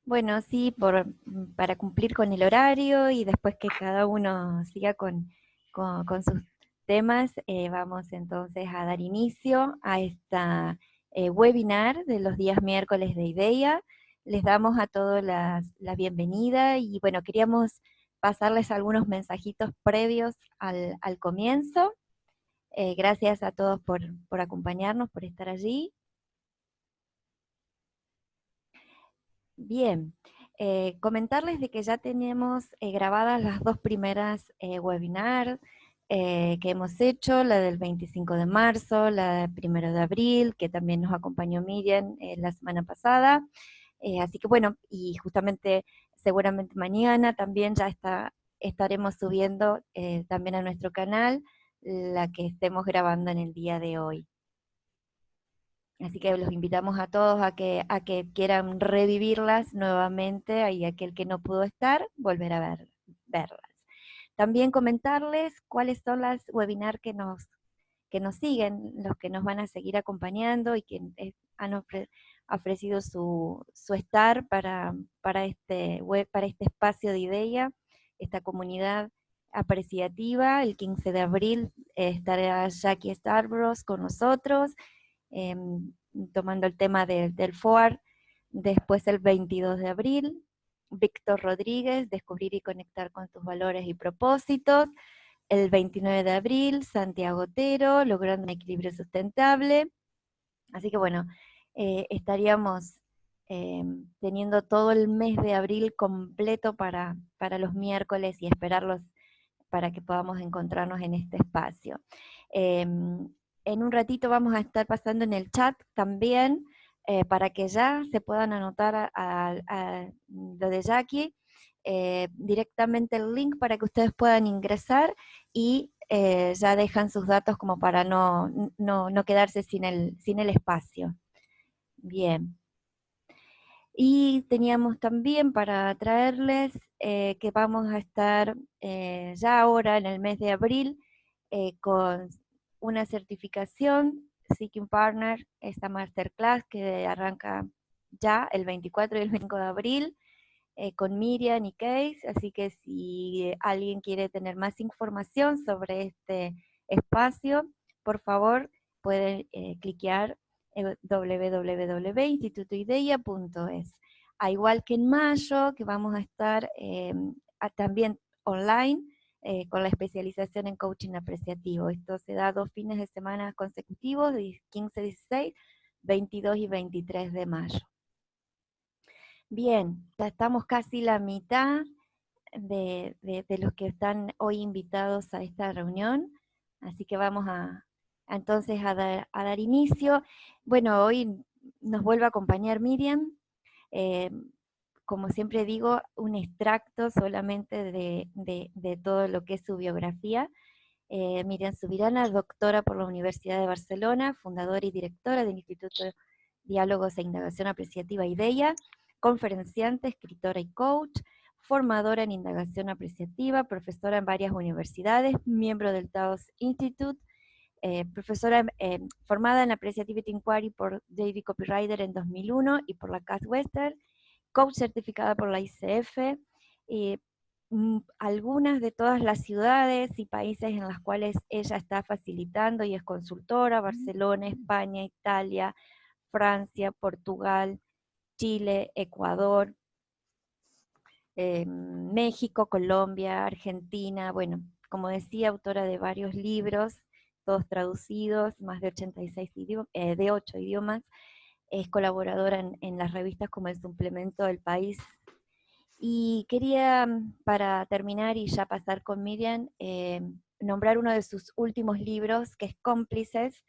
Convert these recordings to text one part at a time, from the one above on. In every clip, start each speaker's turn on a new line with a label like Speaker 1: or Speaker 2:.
Speaker 1: Bueno, sí, para cumplir con el horario y después que cada uno siga con sus temas, vamos entonces a dar inicio a esta webinar de los días miércoles de IDEA. Les damos a todos la bienvenida y bueno, queríamos pasarles algunos mensajitos previos al comienzo. Gracias a todos por acompañarnos, por estar allí. Bien, comentarles de que ya tenemos grabadas las dos primeras webinars que hemos hecho, la del 25 de marzo, la del 1 de abril, que también nos acompañó Miriam la semana pasada. Así que bueno, y justamente seguramente mañana también estaremos subiendo también a nuestro canal la que estemos grabando en el día de hoy. Así que los invitamos a todos a que quieran revivirlas nuevamente y aquel que no pudo estar, volver a verlas. También comentarles cuáles son las webinars que nos siguen, los que nos van a seguir acompañando y que han ofrecido su estar para este espacio de IDEA, esta comunidad apreciativa. El 15 de abril estará Jackie Starbros con nosotros, tomando el tema del FOAR. Después el 22 de abril, Víctor Rodríguez, Descubrir y conectar con tus valores y propósitos. El 29 de abril, Santiago Otero, Logrando un equilibrio sustentable. Así que bueno, estaríamos teniendo todo el mes de abril completo para los miércoles y esperarlos para que podamos encontrarnos en este espacio. En un ratito vamos a estar pasando en el chat también, para que ya se puedan anotar a lo de Jackie, directamente el link para que ustedes puedan ingresar y ya dejan sus datos como para no quedarse sin el espacio. Bien. Y teníamos también para traerles que vamos a estar ya ahora en el mes de abril con una certificación Seeking Partner, esta masterclass que arranca ya el 24 y el 25 de abril con Miriam y Case, así que si alguien quiere tener más información sobre este espacio, por favor pueden cliquear www.institutoidea.es. A igual que en mayo, que vamos a estar también online con la especialización en coaching apreciativo. Esto se da 2 fines de semana consecutivos, de 15, 16, 22 y 23 de mayo. Bien, ya estamos casi la mitad de los que están hoy invitados a esta reunión, así que vamos entonces a dar inicio. Bueno, hoy nos vuelve a acompañar Miriam, eh, como siempre digo, un extracto solamente de todo lo que es su biografía. Miriam Subirana, doctora por la Universidad de Barcelona, fundadora y directora del Instituto de Diálogos e Indagación Apreciativa IDEA, conferenciante, escritora y coach, formadora en indagación apreciativa, profesora en varias universidades, miembro del Taos Institute, profesora formada en Appreciativity Inquiry por David Copywriter en 2001 y por la Cass Western, coach certificada por la ICF, algunas de todas las ciudades y países en las cuales ella está facilitando y es consultora: Barcelona, España, Italia, Francia, Portugal, Chile, Ecuador, México, Colombia, Argentina. Bueno, como decía, autora de varios libros, todos traducidos, más de 86 idiomas, de 8 idiomas. Es colaboradora en las revistas como El Suplemento del País. Y quería, para terminar y ya pasar con Miriam, nombrar uno de sus últimos libros, que es Cómplices,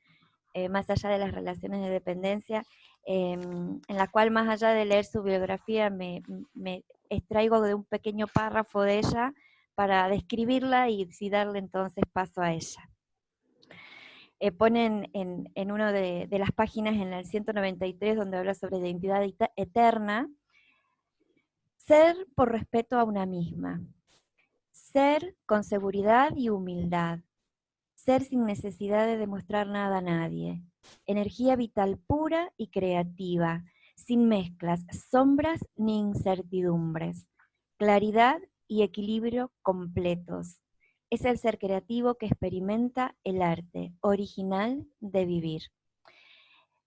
Speaker 1: más allá de las relaciones de dependencia, en la cual, más allá de leer su biografía, me extraigo de un pequeño párrafo de ella para describirla y darle entonces paso a ella. Ponen en una de las páginas, en el 193, donde habla sobre la identidad eterna: ser por respeto a una misma, ser con seguridad y humildad, ser sin necesidad de demostrar nada a nadie, energía vital pura y creativa, sin mezclas, sombras ni incertidumbres, claridad y equilibrio completos. Es el ser creativo que experimenta el arte original de vivir.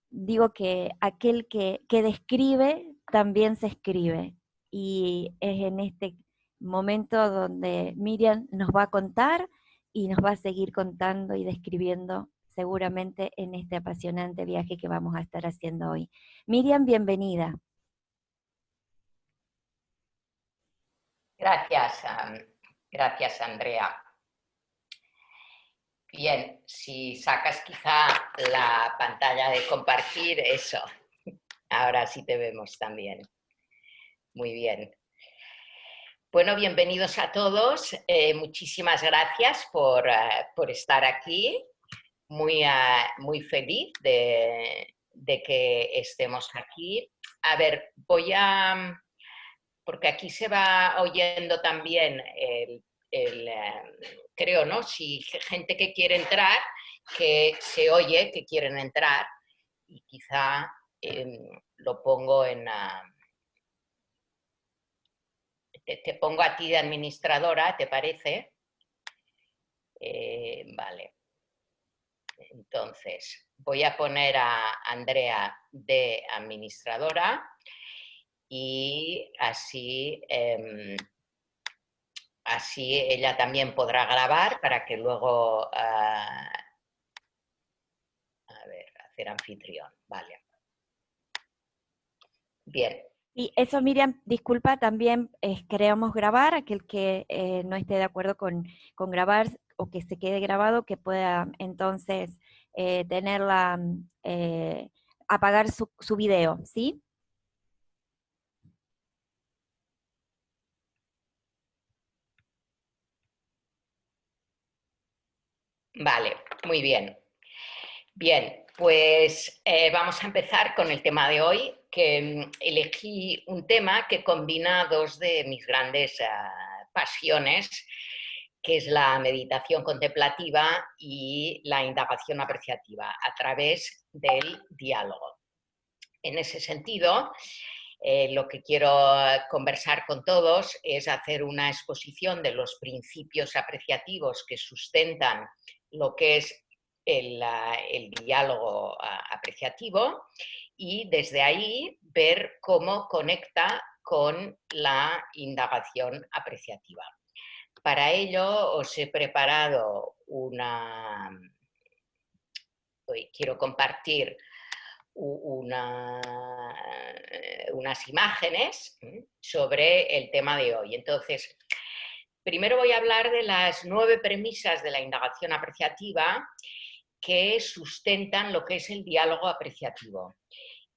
Speaker 1: Digo que aquel que describe también se escribe. Y es en este momento donde Miriam nos va a contar y nos va a seguir contando y describiendo seguramente en este apasionante viaje que vamos a estar haciendo hoy. Miriam, bienvenida.
Speaker 2: Gracias, gracias Andrea. Bien, si sacas quizá la pantalla de compartir, eso. Ahora sí te vemos también. Muy bien. Bueno, bienvenidos a todos. Muchísimas gracias por estar aquí. Muy feliz de que estemos aquí. A ver, porque aquí se va oyendo también creo, ¿no? Si gente que quiere entrar, que se oye que quieren entrar, y quizá lo pongo te pongo a ti de administradora, ¿te parece? Vale. Entonces, voy a poner a Andrea de administradora y así así ella también podrá grabar para que luego, a ver, hacer anfitrión, vale. Bien.
Speaker 1: Y eso, Miriam, disculpa, también queremos grabar, aquel que no esté de acuerdo con grabar o que se quede grabado, que pueda entonces tenerla, apagar su video, ¿sí?
Speaker 2: Vale, muy bien. Bien, pues vamos a empezar con el tema de hoy, que elegí un tema que combina dos de mis grandes pasiones, que es la meditación contemplativa y la indagación apreciativa a través del diálogo. En ese sentido, lo que quiero conversar con todos es hacer una exposición de los principios apreciativos que sustentan lo que es el diálogo apreciativo y desde ahí ver cómo conecta con la indagación apreciativa. Para ello os he preparado quiero compartir unas imágenes sobre el tema de hoy. Entonces, primero voy a hablar de las 9 premisas de la indagación apreciativa que sustentan lo que es el diálogo apreciativo.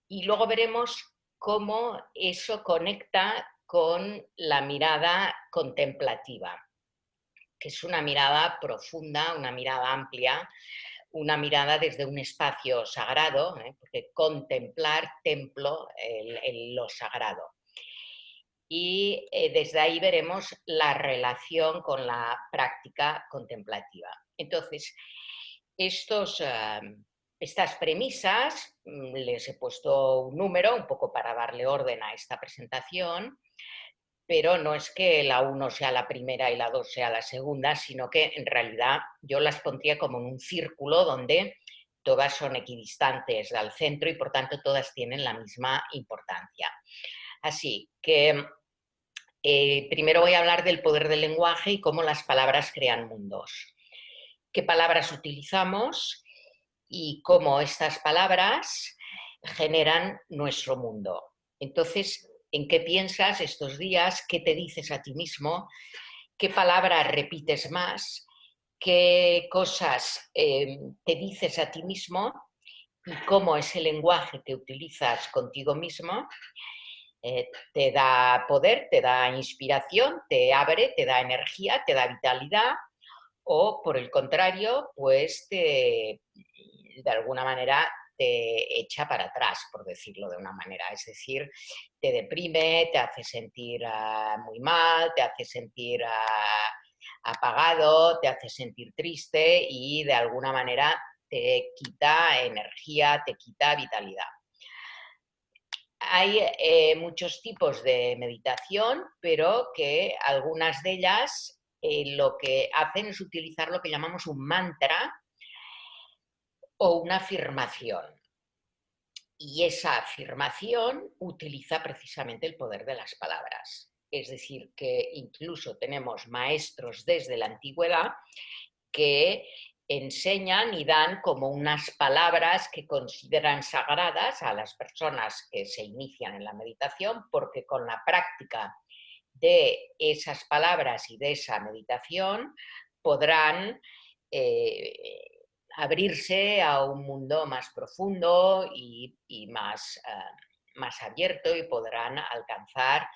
Speaker 2: Y luego veremos cómo eso conecta con la mirada contemplativa, que es una mirada profunda, una mirada amplia, una mirada desde un espacio sagrado, porque contemplar, templo, lo sagrado. Y desde ahí veremos la relación con la práctica contemplativa. Entonces, estas premisas, les he puesto un número, un poco para darle orden a esta presentación, pero no es que la 1 sea la primera y la 2 sea la segunda, sino que en realidad yo las pondría como en un círculo donde todas son equidistantes al centro y por tanto todas tienen la misma importancia. Así que primero voy a hablar del poder del lenguaje y cómo las palabras crean mundos. ¿Qué palabras utilizamos y cómo estas palabras generan nuestro mundo? Entonces, ¿en qué piensas estos días? ¿Qué te dices a ti mismo? ¿Qué palabras repites más? ¿Qué cosas te dices a ti mismo? ¿Y cómo ese lenguaje que utilizas contigo mismo te da poder, te da inspiración, te abre, te da energía, te da vitalidad? O, por el contrario, pues de alguna manera te echa para atrás, por decirlo de una manera. Es decir, te deprime, te hace sentir muy mal, te hace sentir apagado, te hace sentir triste y de alguna manera te quita energía, te quita vitalidad. Hay muchos tipos de meditación, pero que algunas de ellas lo que hacen es utilizar lo que llamamos un mantra o una afirmación. Y esa afirmación utiliza precisamente el poder de las palabras. Es decir, que incluso tenemos maestros desde la antigüedad que enseñan y dan como unas palabras que consideran sagradas a las personas que se inician en la meditación, porque con la práctica de esas palabras y de esa meditación podrán abrirse a un mundo más profundo y más abierto, y podrán alcanzar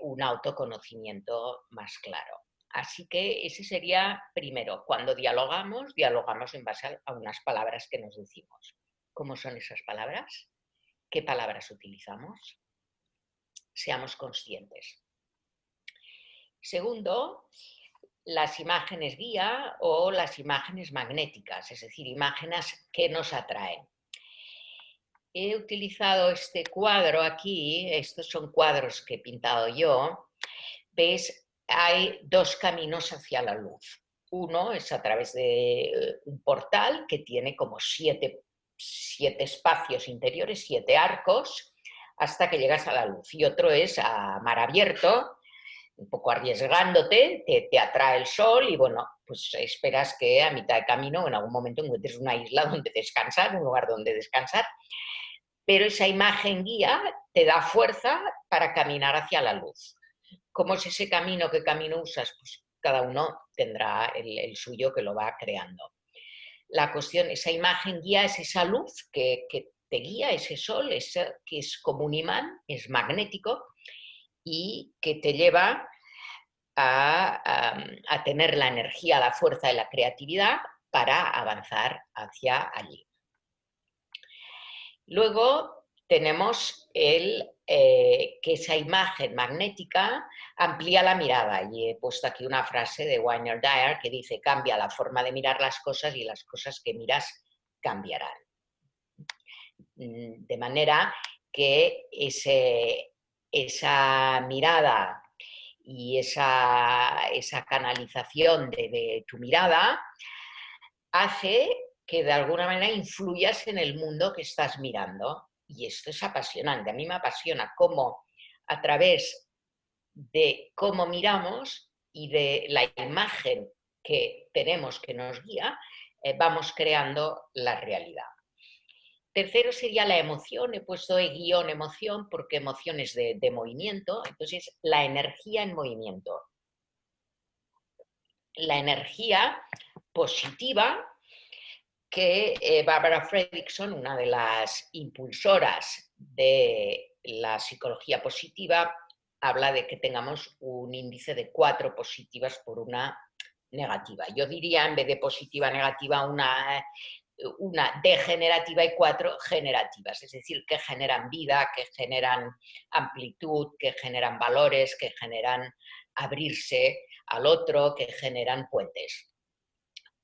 Speaker 2: un autoconocimiento más claro. Así que ese sería primero, cuando dialogamos, dialogamos en base a unas palabras que nos decimos. ¿Cómo son esas palabras? ¿Qué palabras utilizamos? Seamos conscientes. Segundo, las imágenes guía o las imágenes magnéticas, es decir, imágenes que nos atraen. He utilizado este cuadro aquí, estos son cuadros que he pintado yo. ¿Ves? Hay dos caminos hacia la luz. Uno es a través de un portal que tiene como siete espacios interiores, 7 arcos, hasta que llegas a la luz. Y otro es a mar abierto, un poco arriesgándote, te atrae el sol y bueno, pues esperas que a mitad de camino en algún momento encuentres una isla donde descansar, un lugar donde descansar, pero esa imagen guía te da fuerza para caminar hacia la luz. ¿Cómo es ese camino? ¿Qué camino usas? Pues cada uno tendrá el suyo que lo va creando. La cuestión, esa imagen guía es esa luz que te guía, ese sol, que es como un imán, es magnético y que te lleva a tener la energía, la fuerza y la creatividad para avanzar hacia allí. Luego tenemos que esa imagen magnética amplía la mirada, y he puesto aquí una frase de Wayne Dyer que dice: cambia la forma de mirar las cosas y las cosas que miras cambiarán. De manera que esa mirada y esa canalización de tu mirada hace que de alguna manera influyas en el mundo que estás mirando. Y esto es apasionante. A mí me apasiona cómo a través de cómo miramos y de la imagen que tenemos que nos guía, vamos creando la realidad. Tercero sería la emoción. He puesto guión emoción porque emoción es de movimiento. Entonces, la energía en movimiento. La energía positiva que Barbara Fredrickson, una de las impulsoras de la psicología positiva, habla de que tengamos un índice de 4 positivas por una negativa. Yo diría, en vez de positiva, negativa, una degenerativa y 4 generativas, es decir, que generan vida, que generan amplitud, que generan valores, que generan abrirse al otro, que generan puentes.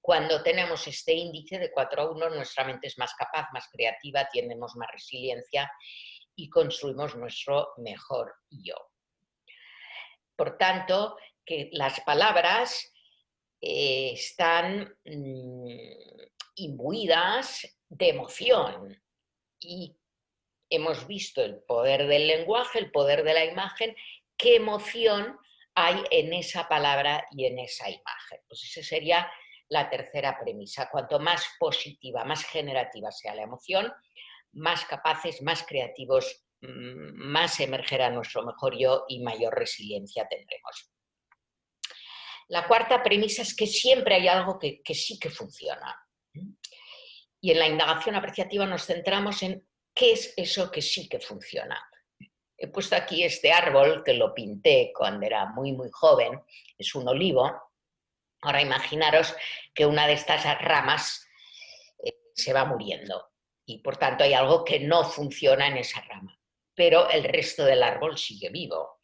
Speaker 2: Cuando tenemos este índice de 4 a 1, nuestra mente es más capaz, más creativa, tenemos más resiliencia y construimos nuestro mejor yo. Por tanto, que las palabras están imbuidas de emoción, y hemos visto el poder del lenguaje, el poder de la imagen. ¿Qué emoción hay en esa palabra y en esa imagen? Pues esa sería la tercera premisa. Cuanto más positiva, más generativa sea la emoción, más capaces, más creativos, más emergerá nuestro mejor yo y mayor resiliencia tendremos. La cuarta premisa es que siempre hay algo que sí que funciona. Y en la indagación apreciativa nos centramos en qué es eso que sí que funciona. He puesto aquí este árbol que lo pinté cuando era muy, muy joven. Es un olivo. Ahora imaginaros que una de estas ramas se va muriendo y por tanto hay algo que no funciona en esa rama, pero el resto del árbol sigue vivo.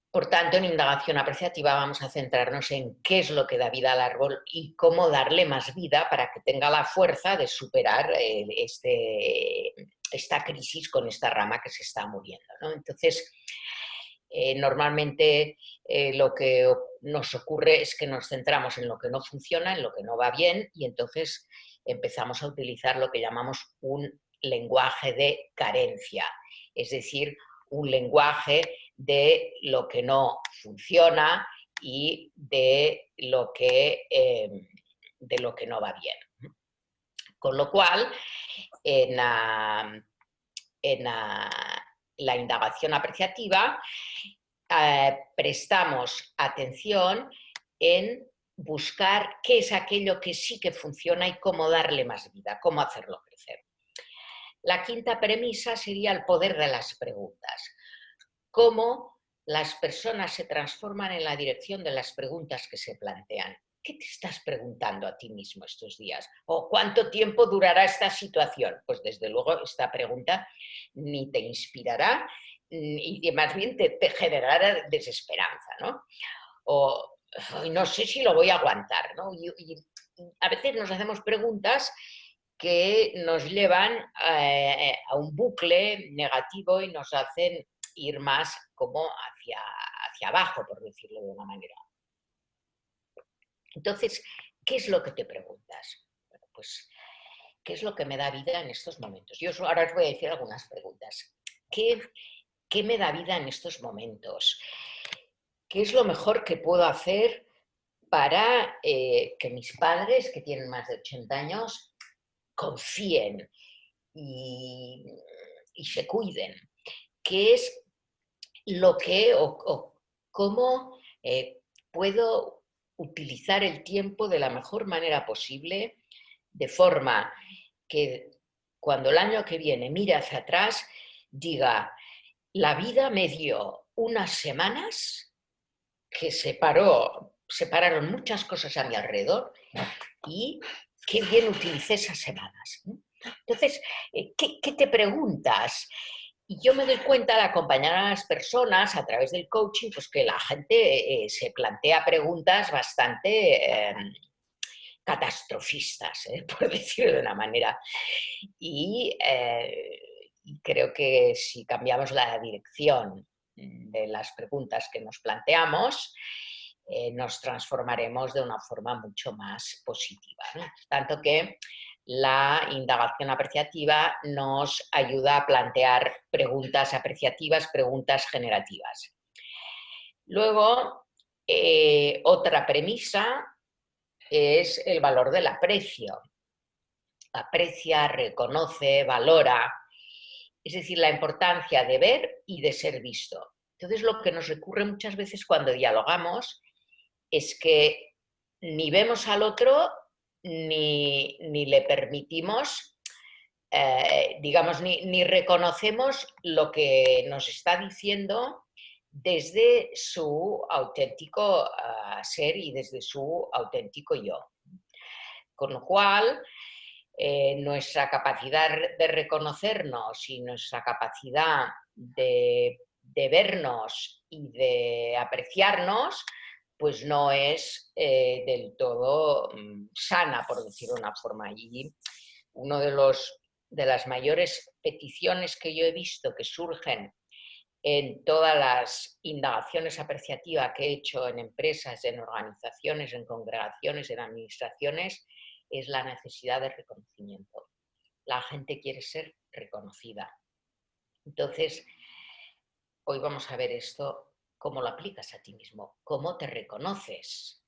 Speaker 2: Por tanto, en indagación apreciativa vamos a centrarnos en qué es lo que da vida al árbol y cómo darle más vida para que tenga la fuerza de superar esta crisis con esta rama que se está muriendo, ¿no? Entonces, normalmente lo que nos ocurre es que nos centramos en lo que no funciona, en lo que no va bien, y entonces empezamos a utilizar lo que llamamos un lenguaje de carencia, es decir, un lenguaje de lo que no funciona y de lo que no va bien. Con lo cual, en la indagación apreciativa prestamos atención en buscar qué es aquello que sí que funciona y cómo darle más vida, cómo hacerlo crecer. La quinta premisa sería el poder de las preguntas. Cómo las personas se transforman en la dirección de las preguntas que se plantean. ¿Qué te estás preguntando a ti mismo estos días? ¿O cuánto tiempo durará esta situación? Pues desde luego esta pregunta ni te inspirará y más bien te generará desesperanza, ¿no? O no sé si lo voy a aguantar, ¿no? Y a veces nos hacemos preguntas que nos llevan a un bucle negativo y nos hacen ir más como hacia abajo, por decirlo de una manera. Entonces, ¿qué es lo que te preguntas? Bueno, pues, ¿qué es lo que me da vida en estos momentos? Yo ahora os voy a decir algunas preguntas. ¿Qué me da vida en estos momentos? ¿Qué es lo mejor que puedo hacer para que mis padres, que tienen más de 80 años, confíen y se cuiden? ¿Qué es lo que o cómo puedo utilizar el tiempo de la mejor manera posible, de forma que cuando el año que viene mire hacia atrás, diga, la vida me dio unas semanas que separaron muchas cosas a mi alrededor y qué bien utilicé esas semanas. Entonces, ¿qué te preguntas? Y yo me doy cuenta de acompañar a las personas a través del coaching, pues que la gente se plantea preguntas bastante catastrofistas, por decirlo de una manera. Y creo que si cambiamos la dirección de las preguntas que nos planteamos, nos transformaremos de una forma mucho más positiva, ¿no? Tanto que la indagación apreciativa nos ayuda a plantear preguntas apreciativas, preguntas generativas. Luego, otra premisa es el valor del aprecio. Aprecia, reconoce, valora, es decir, la importancia de ver y de ser visto. Entonces, lo que nos ocurre muchas veces cuando dialogamos es que ni vemos al otro ni le permitimos, digamos, ni reconocemos lo que nos está diciendo desde su auténtico ser y desde su auténtico yo. Con lo cual, nuestra capacidad de reconocernos y nuestra capacidad de vernos y de apreciarnos, pues no es del todo sana, por decirlo de una forma. Y uno de las mayores peticiones que yo he visto que surgen en todas las indagaciones apreciativas que he hecho en empresas, en organizaciones, en congregaciones, en administraciones, es la necesidad de reconocimiento. La gente quiere ser reconocida. Entonces, hoy vamos a ver esto, cómo lo aplicas a ti mismo, cómo te reconoces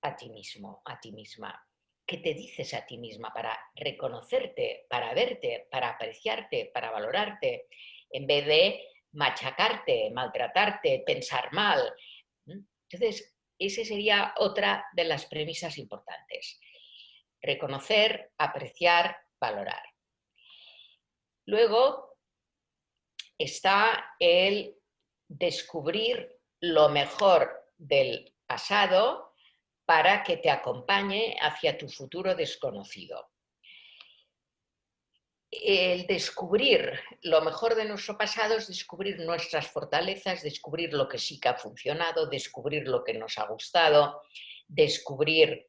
Speaker 2: a ti mismo, a ti misma. ¿Qué te dices a ti misma para reconocerte, para verte, para apreciarte, para valorarte, en vez de machacarte, maltratarte, pensar mal? Entonces, esa sería otra de las premisas importantes. Reconocer, apreciar, valorar. Luego está el descubrir lo mejor del pasado para que te acompañe hacia tu futuro desconocido. El descubrir lo mejor de nuestro pasado es descubrir nuestras fortalezas, descubrir lo que sí que ha funcionado, descubrir lo que nos ha gustado, descubrir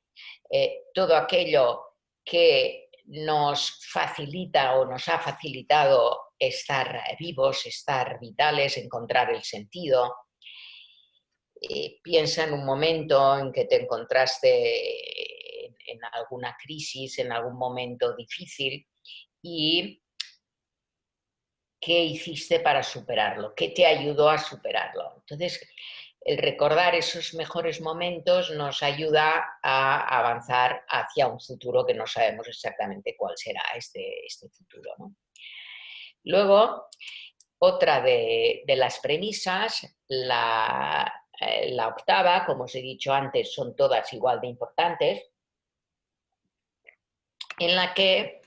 Speaker 2: todo aquello que nos facilita o nos ha facilitado estar vivos, estar vitales, encontrar el sentido. Piensa en un momento en que te encontraste en alguna crisis, en algún momento difícil, y qué hiciste para superarlo, qué te ayudó a superarlo. Entonces, el recordar esos mejores momentos nos ayuda a avanzar hacia un futuro que no sabemos exactamente cuál será este futuro, ¿no? Luego, otra de las premisas, la octava, como os he dicho antes, son todas igual de importantes, en la que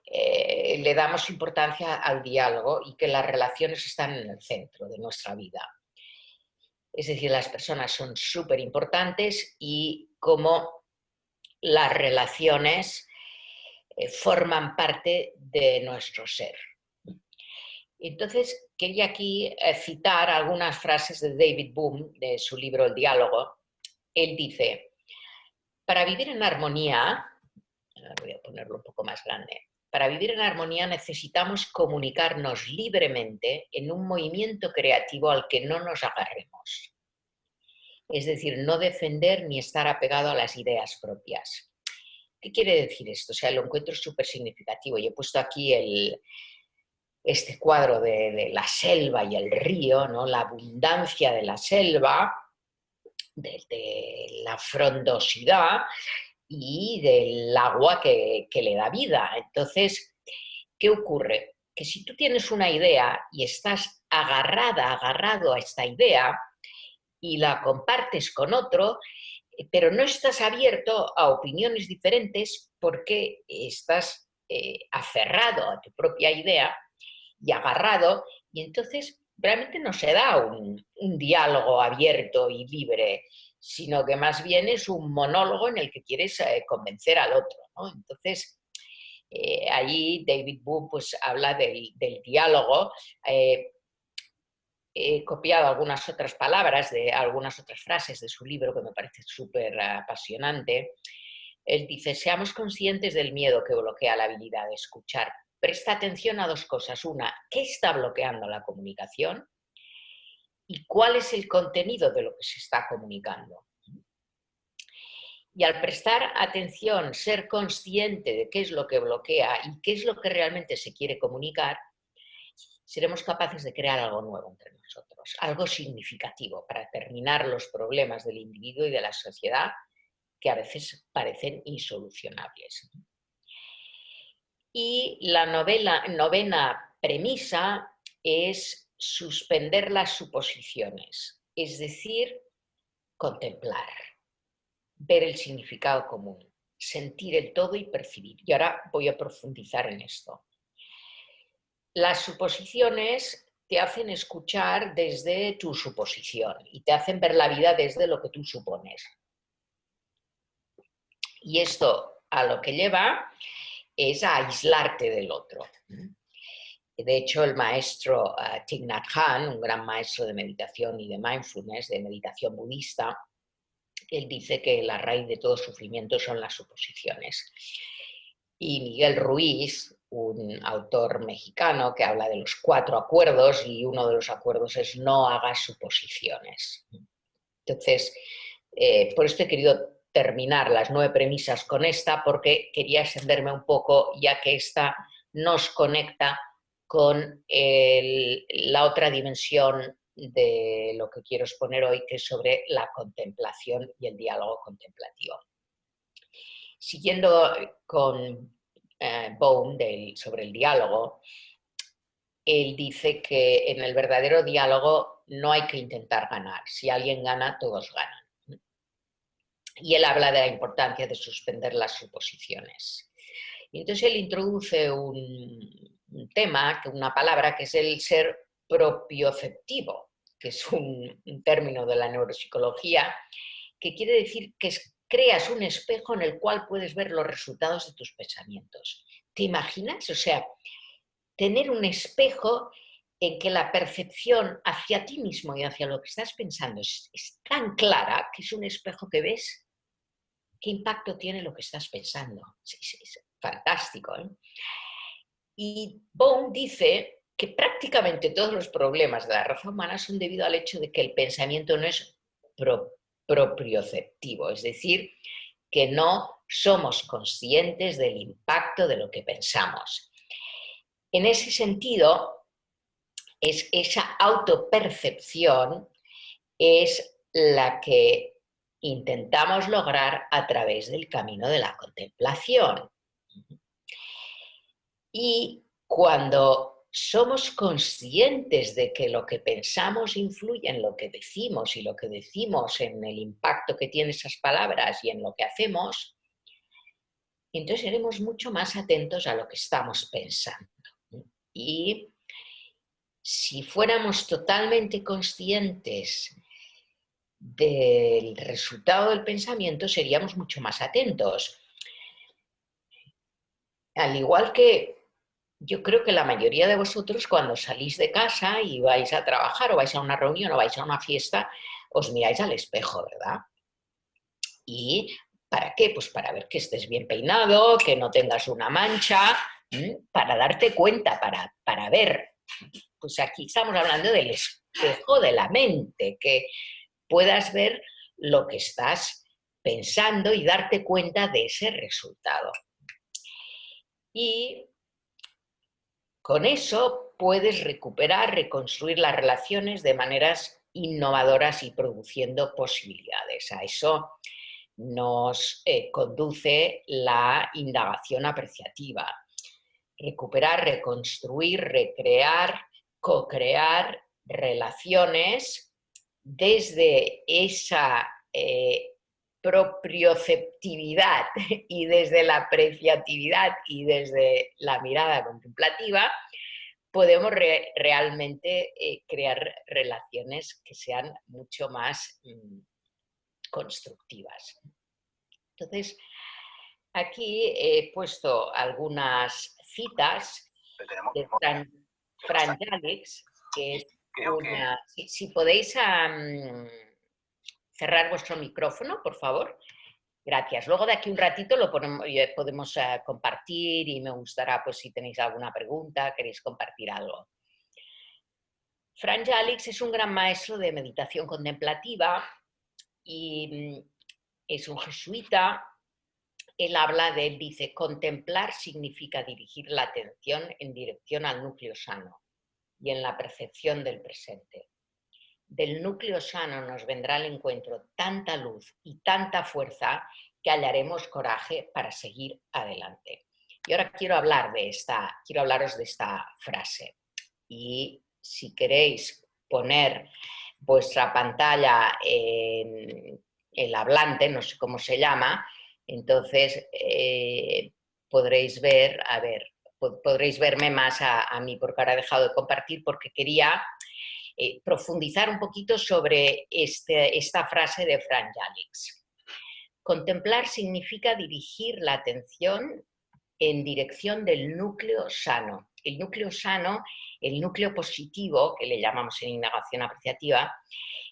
Speaker 2: le damos importancia al diálogo y que las relaciones están en el centro de nuestra vida. Es decir, las personas son súper importantes y cómo las relaciones forman parte de nuestro ser. Entonces, quería aquí citar algunas frases de David Bohm, de su libro El diálogo. Él dice, para vivir en armonía, voy a ponerlo un poco más grande, para vivir en armonía necesitamos comunicarnos libremente en un movimiento creativo al que no nos agarremos. Es decir, no defender ni estar apegado a las ideas propias. ¿Qué quiere decir esto? O sea, lo encuentro súper significativo. Yo he puesto aquí este cuadro de la selva y el río, ¿no? La abundancia de la selva, de la frondosidad y del agua que le da vida. Entonces, ¿qué ocurre? Que si tú tienes una idea y estás agarrado a esta idea y la compartes con otro, pero no estás abierto a opiniones diferentes porque estás aferrado a tu propia idea y agarrado, y entonces realmente no se da un diálogo abierto y libre, sino que más bien es un monólogo en el que quieres convencer al otro, ¿no? Entonces, allí David Bohm pues, habla del diálogo. He copiado algunas otras palabras de algunas otras frases de su libro que me parece súper apasionante. Él dice, seamos conscientes del miedo que bloquea la habilidad de escuchar. Presta atención a dos cosas. Una, ¿qué está bloqueando la comunicación? ¿Y cuál es el contenido de lo que se está comunicando? Y al prestar atención, ser consciente de qué es lo que bloquea y qué es lo que realmente se quiere comunicar, seremos capaces de crear algo nuevo entre nosotros, algo significativo para terminar los problemas del individuo y de la sociedad que a veces parecen insolucionables. Y la novena premisa es suspender las suposiciones, es decir, contemplar, ver el significado común, sentir el todo y percibir. Y ahora voy a profundizar en esto. Las suposiciones te hacen escuchar desde tu suposición y te hacen ver la vida desde lo que tú supones. Y esto a lo que lleva es a aislarte del otro. De hecho, el maestro Thich Nhat Hanh, un gran maestro de meditación y de mindfulness, de meditación budista, él dice que la raíz de todo sufrimiento son las suposiciones. Y Miguel Ruiz, un autor mexicano que habla de los 4 acuerdos, y uno de los acuerdos es no hagas suposiciones. Entonces, por esto he querido terminar las 9 premisas con esta, porque quería extenderme un poco, ya que esta nos conecta con la otra dimensión de lo que quiero exponer hoy, que es sobre la contemplación y el diálogo contemplativo. Siguiendo con Bohm sobre el diálogo, él dice que en el verdadero diálogo no hay que intentar ganar. Si alguien gana, todos ganan. Y él habla de la importancia de suspender las suposiciones. Y entonces él introduce un tema, una palabra, que es el ser propioceptivo, que es un término de la neuropsicología, que quiere decir que creas un espejo en el cual puedes ver los resultados de tus pensamientos. ¿Te imaginas? O sea, tener un espejo en que la percepción hacia ti mismo y hacia lo que estás pensando es tan clara que es un espejo que ves qué impacto tiene lo que estás pensando. fantástico, ¿eh? Y Bohm dice que prácticamente todos los problemas de la raza humana son debido al hecho de que el pensamiento no es proprioceptivo, es decir, que no somos conscientes del impacto de lo que pensamos. En ese sentido, esa autopercepción es la que intentamos lograr a través del camino de la contemplación. Y cuando somos conscientes de que lo que pensamos influye en lo que decimos y lo que decimos en el impacto que tienen esas palabras y en lo que hacemos, entonces seremos mucho más atentos a lo que estamos pensando. Y si fuéramos totalmente conscientes del resultado del pensamiento, seríamos mucho más atentos. Al igual que yo creo que la mayoría de vosotros cuando salís de casa y vais a trabajar o vais a una reunión o vais a una fiesta, os miráis al espejo, ¿verdad? ¿Y para qué? Pues para ver que estés bien peinado, que no tengas una mancha, para darte cuenta, para ver. Pues aquí estamos hablando del espejo de la mente, que puedas ver lo que estás pensando y darte cuenta de ese resultado. Y con eso puedes recuperar, reconstruir las relaciones de maneras innovadoras y produciendo posibilidades. A eso nos conduce la indagación apreciativa. Recuperar, reconstruir, recrear, co-crear relaciones desde esa proprioceptividad y desde la apreciatividad y desde la mirada contemplativa, podemos realmente crear relaciones que sean mucho más constructivas. Entonces, aquí he puesto algunas citas de Fran Jalix, que es una... Si podéis cerrar vuestro micrófono, por favor. Gracias. Luego de aquí un ratito lo podemos compartir y me gustará, pues si tenéis alguna pregunta, queréis compartir algo. Fran Jalix es un gran maestro de meditación contemplativa y es un jesuita. Él habla de, él dice, contemplar significa dirigir la atención en dirección al núcleo sano y en la percepción del presente. Del núcleo sano nos vendrá al encuentro tanta luz y tanta fuerza que hallaremos coraje para seguir adelante. Y ahora quiero hablaros de esta frase. Y si queréis poner vuestra pantalla en el hablante, no sé cómo se llama, entonces podréis verme más a mí, porque ahora he dejado de compartir porque quería profundizar un poquito sobre esta frase de Fran Jalix. Contemplar significa dirigir la atención en dirección del núcleo sano. El núcleo sano, el núcleo positivo, que le llamamos en indagación apreciativa,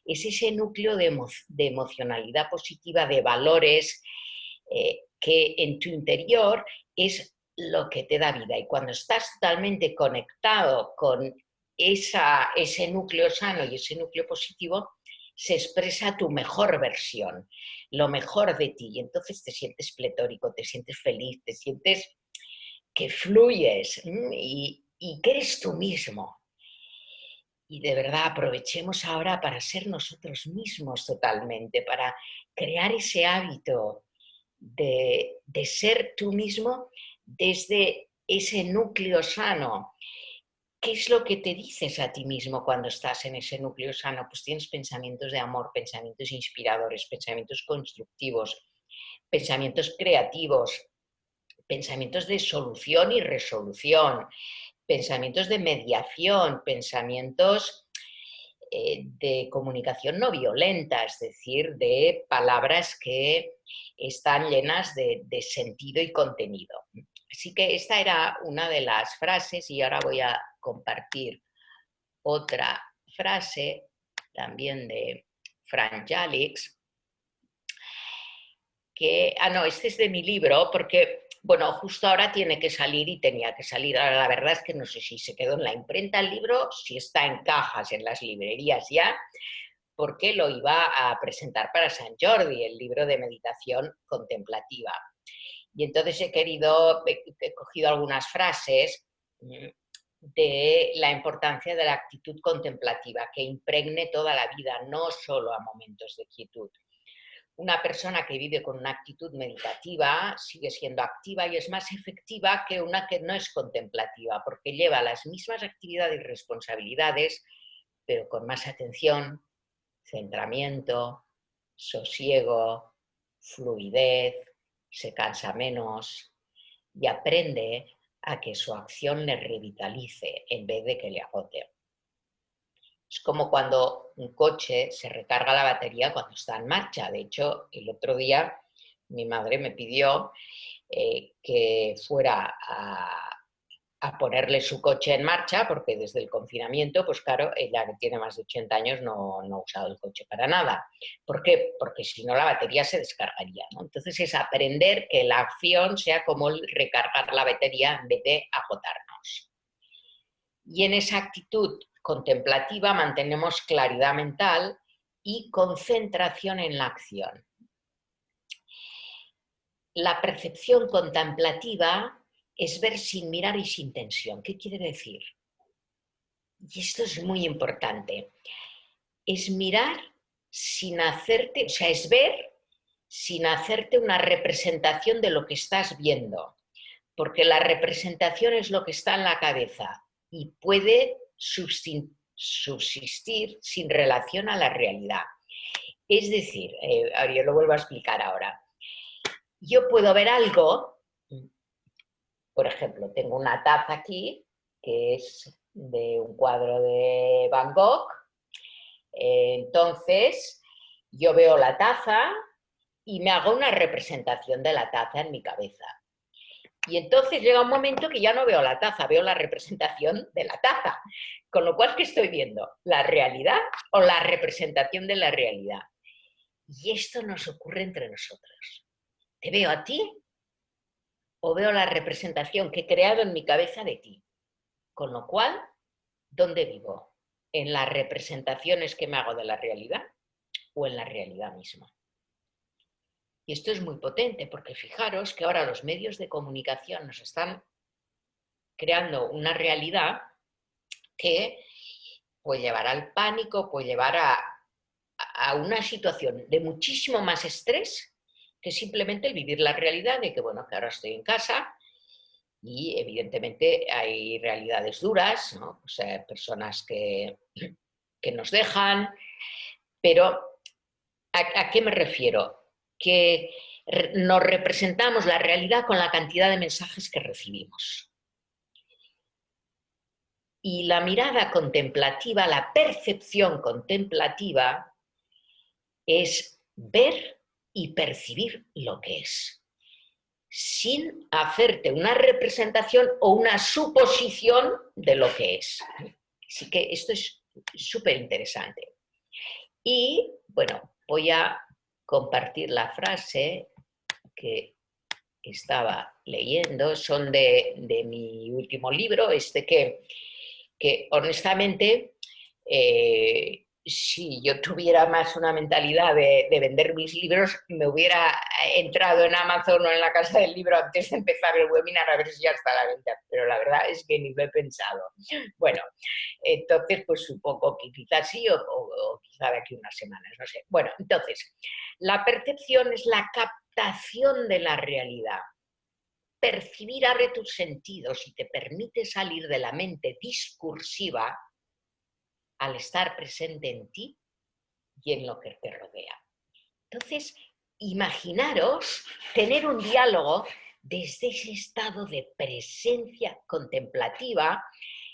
Speaker 2: es ese núcleo de emocionalidad positiva, de valores, que en tu interior es lo que te da vida. Y cuando estás totalmente conectado con ese núcleo sano y ese núcleo positivo, se expresa tu mejor versión, lo mejor de ti. Y entonces te sientes pletórico, te sientes feliz, te sientes que fluyes y que eres tú mismo. Y de verdad aprovechemos ahora para ser nosotros mismos totalmente, para crear ese hábito de ser tú mismo desde ese núcleo sano. ¿Qué es lo que te dices a ti mismo cuando estás en ese núcleo sano? Pues tienes pensamientos de amor, pensamientos inspiradores, pensamientos constructivos, pensamientos creativos, pensamientos de solución y resolución, pensamientos de mediación, pensamientos de comunicación no violenta, es decir, de palabras que están llenas de sentido y contenido. Así que esta era una de las frases y ahora voy a compartir otra frase también de Fran Jalix, no, este es de mi libro, porque, bueno, justo ahora tiene que salir y tenía que salir. Ahora, la verdad es que no sé si se quedó en la imprenta el libro, si está en cajas en las librerías ya, porque lo iba a presentar para San Jordi, el libro de meditación contemplativa. Y entonces he cogido algunas frases de la importancia de la actitud contemplativa, que impregne toda la vida, no solo a momentos de quietud. Una persona que vive con una actitud meditativa sigue siendo activa y es más efectiva que una que no es contemplativa, porque lleva las mismas actividades y responsabilidades, pero con más atención, centramiento, sosiego, fluidez, se cansa menos y aprende a que su acción le revitalice en vez de que le agote. Es como cuando un coche se recarga la batería cuando está en marcha. De hecho, el otro día mi madre me pidió que fuera a ponerle su coche en marcha, porque desde el confinamiento, pues claro, ella que tiene más de 80 años no ha usado el coche para nada. ¿Por qué? Porque si no la batería se descargaría, ¿no? Entonces es aprender que la acción sea como recargar la batería en vez de agotarnos. Y en esa actitud contemplativa mantenemos claridad mental y concentración en la acción. La percepción contemplativa es ver sin mirar y sin tensión. ¿Qué quiere decir? Y esto es muy importante. Es mirar sin hacerte, o sea, es ver sin hacerte una representación de lo que estás viendo, porque la representación es lo que está en la cabeza y puede subsistir sin relación a la realidad. Es decir, yo lo vuelvo a explicar ahora. Yo puedo ver algo, por ejemplo, tengo una taza aquí, que es de un cuadro de Van Gogh, entonces yo veo la taza y me hago una representación de la taza en mi cabeza. Y entonces llega un momento que ya no veo la taza, veo la representación de la taza. Con lo cual, ¿qué estoy viendo? ¿La realidad o la representación de la realidad? Y esto nos ocurre entre nosotros. ¿Te veo a ti o veo la representación que he creado en mi cabeza de ti? Con lo cual, ¿dónde vivo? ¿En las representaciones que me hago de la realidad o en la realidad misma? Y esto es muy potente porque fijaros que ahora los medios de comunicación nos están creando una realidad que puede llevar al pánico, puede llevar a una situación de muchísimo más estrés que simplemente el vivir la realidad de que, bueno, que ahora estoy en casa y evidentemente hay realidades duras, ¿no? O sea, personas que nos dejan, pero ¿a qué me refiero? Que nos representamos la realidad con la cantidad de mensajes que recibimos. Y la mirada contemplativa, la percepción contemplativa, es ver y percibir lo que es, sin hacerte una representación o una suposición de lo que es. Así que esto es súper interesante. Y bueno, voy a compartir la frase que estaba leyendo, son de mi último libro, que honestamente, si yo tuviera más una mentalidad de vender mis libros, me hubiera entrado en Amazon o en la casa del libro antes de empezar el webinar a ver si ya está a la venta, pero la verdad es que ni lo he pensado. Bueno, entonces pues supongo que quizás sí o quizá de aquí unas semanas, no sé. Bueno, entonces, la percepción es la captación de la realidad. Percibir abre tus sentidos y te permite salir de la mente discursiva al estar presente en ti y en lo que te rodea. Entonces, imaginaros tener un diálogo desde ese estado de presencia contemplativa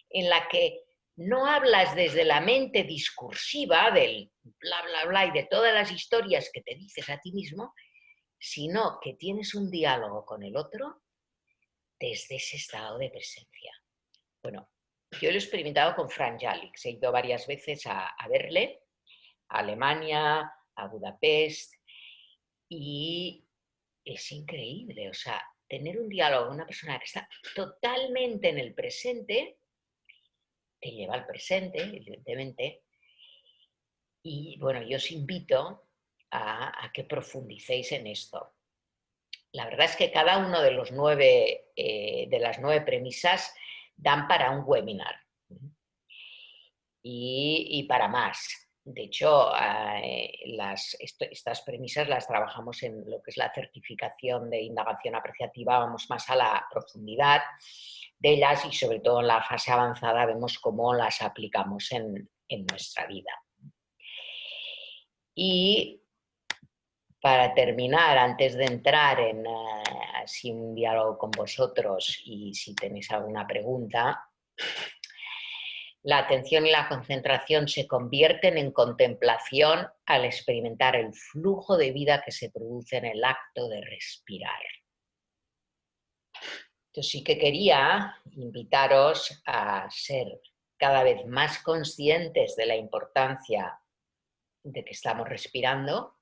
Speaker 2: en la que no hablas desde la mente discursiva del bla, bla, bla y de todas las historias que te dices a ti mismo, sino que tienes un diálogo con el otro desde ese estado de presencia. Bueno, yo lo he experimentado con Frank Jalix, he ido varias veces a verle, a Alemania, a Budapest, y es increíble. O sea, tener un diálogo con una persona que está totalmente en el presente, te lleva al presente, evidentemente. Y bueno, yo os invito a que profundicéis en esto. La verdad es que cada uno de los de las 9 premisas dan para un webinar y para más. De hecho, estas premisas las trabajamos en lo que es la certificación de indagación apreciativa, vamos más a la profundidad de ellas y sobre todo en la fase avanzada vemos cómo las aplicamos en nuestra vida. Y para terminar, antes de entrar en así un diálogo con vosotros y si tenéis alguna pregunta, la atención y la concentración se convierten en contemplación al experimentar el flujo de vida que se produce en el acto de respirar. Yo sí que quería invitaros a ser cada vez más conscientes de la importancia de que estamos respirando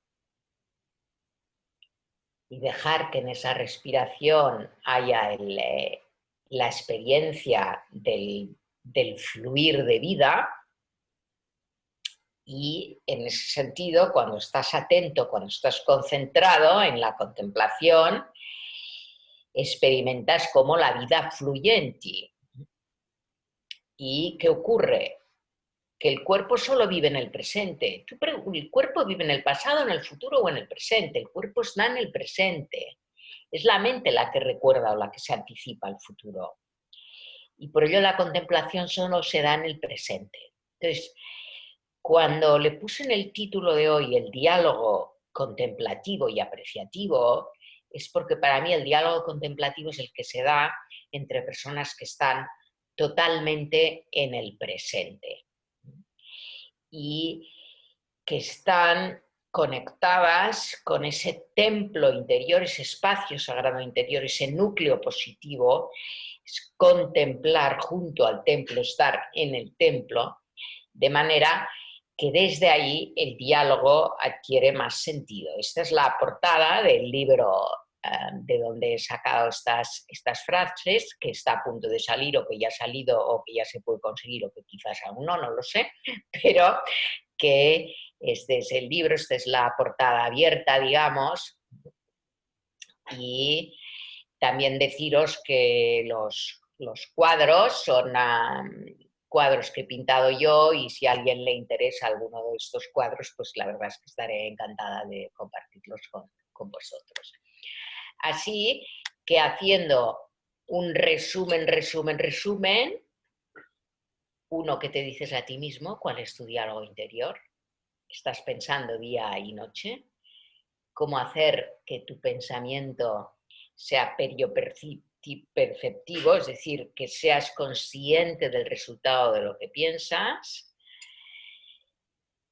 Speaker 2: y dejar que en esa respiración haya la experiencia del fluir de vida. Y en ese sentido, cuando estás atento, cuando estás concentrado en la contemplación, experimentas cómo la vida fluye en ti. ¿Y qué ocurre? Que el cuerpo solo vive en el presente. ¿El cuerpo vive en el pasado, en el futuro o en el presente? El cuerpo está en el presente. Es la mente la que recuerda o la que se anticipa al futuro. Y por ello la contemplación solo se da en el presente. Entonces, cuando le puse en el título de hoy el diálogo contemplativo y apreciativo, es porque para mí el diálogo contemplativo es el que se da entre personas que están totalmente en el presente y que están conectadas con ese templo interior, ese espacio sagrado interior, ese núcleo positivo, es contemplar junto al templo, estar en el templo, de manera que desde ahí el diálogo adquiere más sentido. Esta es la portada del libro de donde he sacado estas frases, que está a punto de salir o que ya ha salido o que ya se puede conseguir o que quizás aún no lo sé, pero que este es el libro, esta es la portada abierta, digamos, y también deciros que los cuadros son cuadros que he pintado yo y si a alguien le interesa alguno de estos cuadros, pues la verdad es que estaré encantada de compartirlos con vosotros. Así que haciendo un resumen, uno que te dices a ti mismo, ¿cuál es tu diálogo interior? ¿Estás pensando día y noche? ¿Cómo hacer que tu pensamiento sea perceptivo, es decir, que seas consciente del resultado de lo que piensas?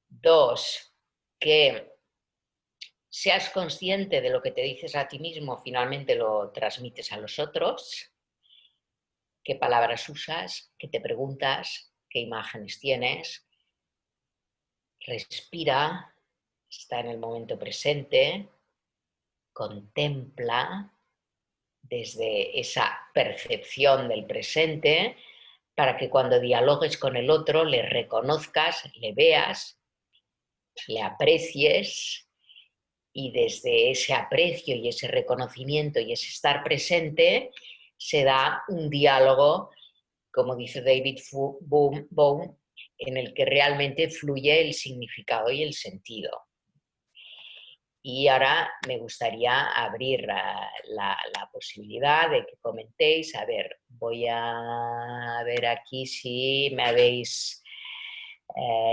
Speaker 2: 2, que seas consciente de lo que te dices a ti mismo, finalmente lo transmites a los otros. ¿Qué palabras usas? ¿Qué te preguntas? ¿Qué imágenes tienes? Respira, está en el momento presente, contempla desde esa percepción del presente para que cuando dialogues con el otro le reconozcas, le veas, le aprecies y desde ese aprecio y ese reconocimiento y ese estar presente se da un diálogo, como dice David Bohm, en el que realmente fluye el significado y el sentido. Y ahora me gustaría abrir la posibilidad de que comentéis. A ver, voy a ver aquí si me habéis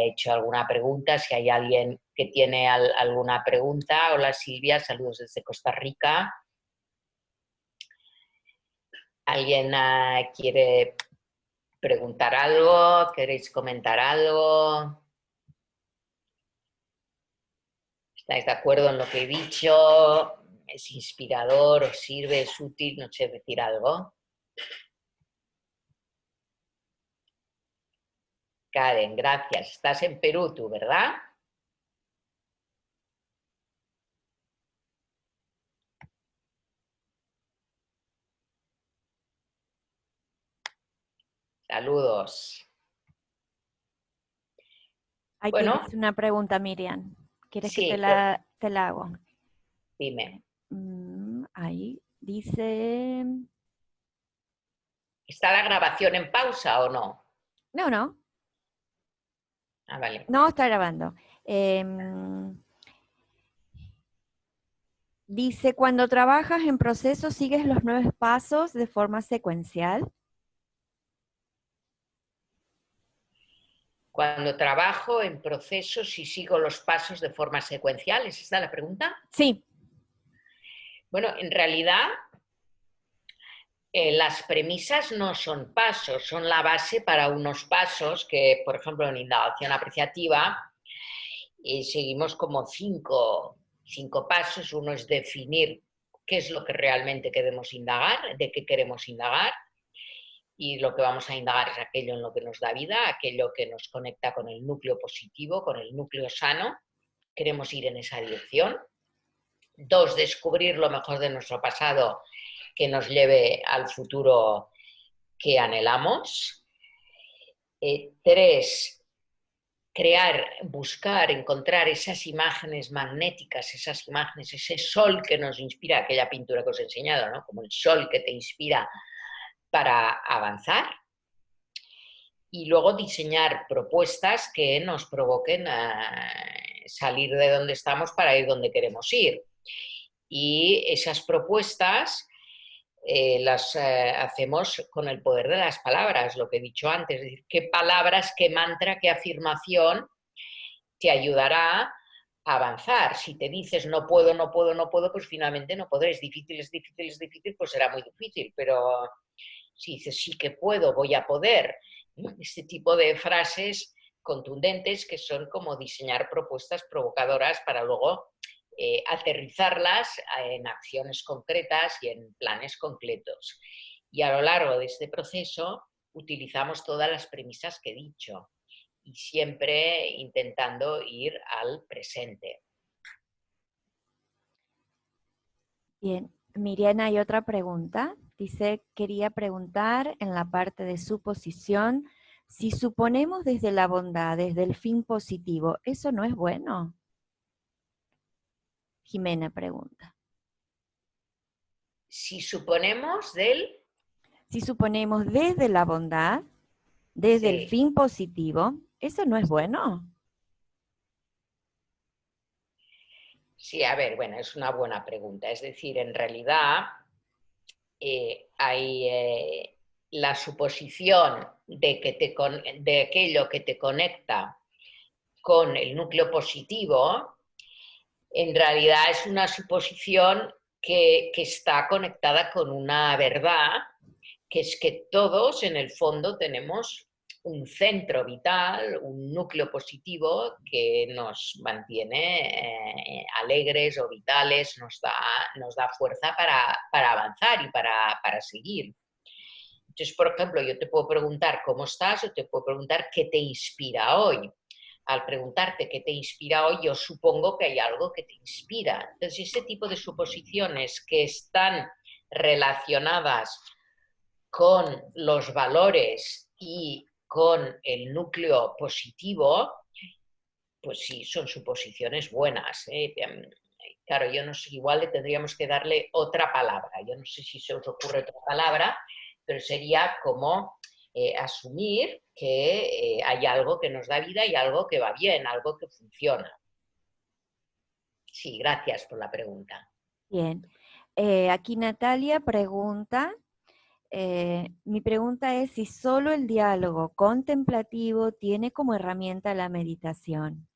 Speaker 2: hecho alguna pregunta, si hay alguien que tiene alguna pregunta. Hola Silvia, saludos desde Costa Rica. ¿Alguien quiere preguntar algo? ¿Queréis comentar algo? ¿Estáis de acuerdo en lo que he dicho? ¿Es inspirador? ¿Os sirve? ¿Es útil? No sé, decir algo. Karen, gracias. Estás en Perú tú, ¿verdad? Saludos.
Speaker 1: Ahí te
Speaker 2: Bueno,
Speaker 1: dice una pregunta, Miriam. ¿Quieres que
Speaker 2: sí,
Speaker 1: te la hago?
Speaker 2: dime.
Speaker 1: Ahí dice...
Speaker 2: ¿Está la grabación en pausa o no?
Speaker 1: No, no,
Speaker 2: Ah, vale.
Speaker 1: no está grabando. Em, Dice, cuando trabajas en proceso, ¿sigues los 9 pasos de forma secuencial?
Speaker 2: Cuando trabajo en procesos y sigo los pasos de forma secuencial, ¿es esta la pregunta?
Speaker 1: Sí.
Speaker 2: Bueno, en realidad las premisas no son pasos, son la base para unos pasos que, por ejemplo, en indagación apreciativa seguimos como cinco pasos. Uno es definir qué es lo que realmente queremos indagar, de qué queremos indagar, y lo que vamos a indagar es aquello en lo que nos da vida, aquello que nos conecta con el núcleo positivo, con el núcleo sano. Queremos ir en esa dirección. Dos, descubrir lo mejor de nuestro pasado que nos lleve al futuro que anhelamos. Tres, crear, buscar, encontrar esas imágenes magnéticas, esas imágenes, ese sol que nos inspira, aquella pintura que os he enseñado, ¿no? Como el sol que te inspira para avanzar. Y luego diseñar propuestas que nos provoquen salir de donde estamos para ir donde queremos ir. Y esas propuestas las hacemos con el poder de las palabras, lo que he dicho antes, es decir, qué palabras, qué mantra, qué afirmación te ayudará a avanzar. Si te dices no puedo, no puedo, no puedo, pues finalmente no podré, es difícil, es difícil, es difícil, pues será muy difícil, pero si dices sí que puedo, voy a poder, ¿no? Este tipo de frases contundentes que son como diseñar propuestas provocadoras para luego aterrizarlas en acciones concretas y en planes concretos. Y a lo largo de este proceso utilizamos todas las premisas que he dicho y siempre intentando ir al presente.
Speaker 1: Bien. Miriam, hay otra pregunta. Dice, quería preguntar en la parte de suposición, si suponemos desde la bondad, desde el fin positivo, ¿eso no es bueno? Jimena pregunta.
Speaker 2: Si suponemos del...
Speaker 1: Si suponemos desde la bondad, desde el
Speaker 2: Sí,
Speaker 1: fin positivo, ¿eso no es bueno?
Speaker 2: sí, a ver, bueno, es una buena pregunta. Es decir, en realidad hay la suposición de, de aquello que te conecta con el núcleo positivo, en realidad es una suposición que está conectada con una verdad, que es que todos en el fondo tenemos un centro vital, un núcleo positivo que nos mantiene alegres o vitales, nos da fuerza para avanzar y para seguir. Entonces, por ejemplo, yo te puedo preguntar cómo estás o te puedo preguntar qué te inspira hoy. Al preguntarte qué te inspira hoy, yo supongo que hay algo que te inspira. Entonces, ese tipo de suposiciones que están relacionadas con los valores y con el núcleo positivo, pues sí, son suposiciones buenas. Claro, yo no sé, igual le tendríamos que darle otra palabra. Yo no sé si se os ocurre otra palabra, pero sería como asumir que hay algo que nos da vida y algo que va bien, algo que funciona. Sí, gracias por la pregunta.
Speaker 1: Bien. Aquí Natalia pregunta, mi pregunta es si solo el diálogo contemplativo tiene como herramienta la meditación.